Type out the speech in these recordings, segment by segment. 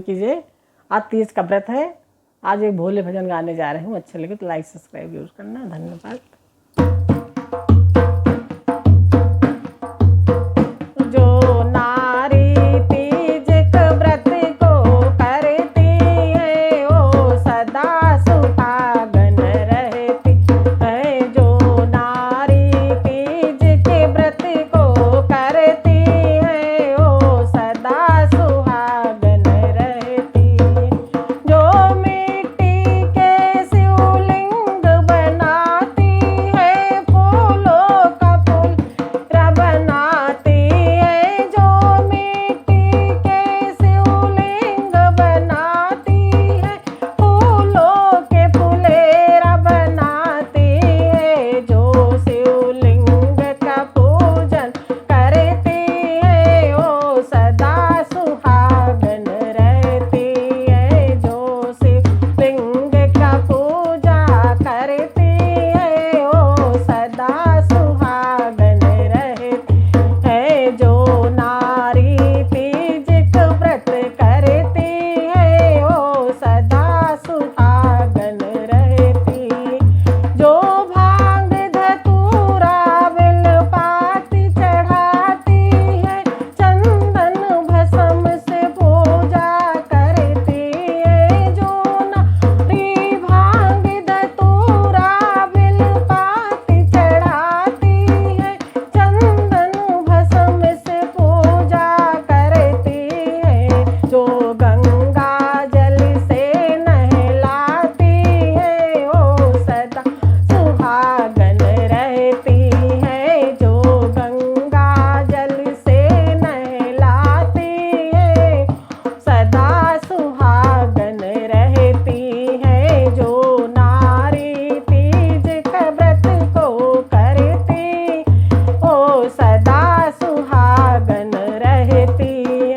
कीजिए। आज तीज का व्रत है। आज एक भोले भजन गाने जा रहे हूँ। अच्छे लगे तो लाइक सब्सक्राइब जरूर करना। धन्यवाद। जो नारी तीज के व्रत को करती है वो सदा सुहागन रहती है। जो नारी तीज के व्रत को करती है वो सदा सुहागन रहती है। जो मिट्टी के शिवलिंग बनाती है फूलों का फूल बनाती है। जो मिट्टी के शिवलिंग बनाती है फूलों के फुलेरा बनाती है। जो शिवलिंग का पूजन करती है वो सदा सुहागन रहती है। जो शिवलिंग का पूजा करती है वो सदा सुहागन रहती है। जो नारी तीज के व्रत करती है वो सदा सुहागन रहती। जो भांग धतूरा बेलपाती चढ़ाती है चंदन भस्म से पूजा करती है। जो नारी भांग धतूरा बेलपाती चढ़ाती है चंदन भस्म से पूजा करती है। जो गंगा जल से नहलाती है वो सदा सुहागन रहती है। जो गंगा जल से नहलाती है सदा सुहागन रहती है। जो नारी तीज के व्रत को करती वो सदा सुहागन रहती है।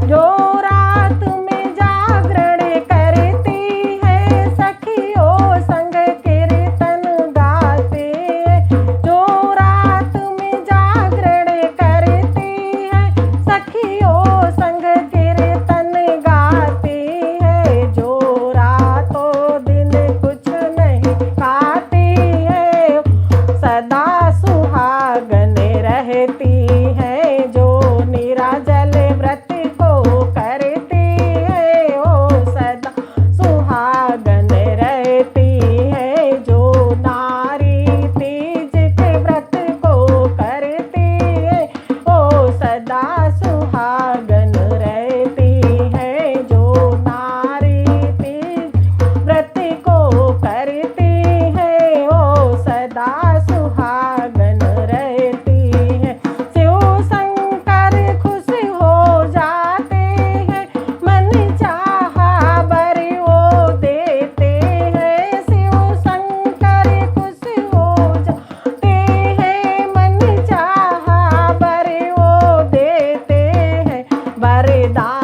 जो रात में जागरण करती है सखियों संग कीर्तन गाते हैं। जो रात में जागरण करती है सखियों संग कीर्तन गाती है। जो रातों दिन कुछ नहीं खाती है सदा सुहागन रहती है। जो निराजल व्रत को करती है वो सदा सुहागन रहती है। जो नारी तीज के व्रत को करती है वो सदा सुहागन रहती है। जो नारी तीज व्रत को करती है वो सदा सुहागन रहती है। शिव शंकर खुश हो जाते हैं मन चाहा वर वो देते हैं। शिव शंकर खुश हो जाते हैं मन चाहा वर वो देते हैं। वरदान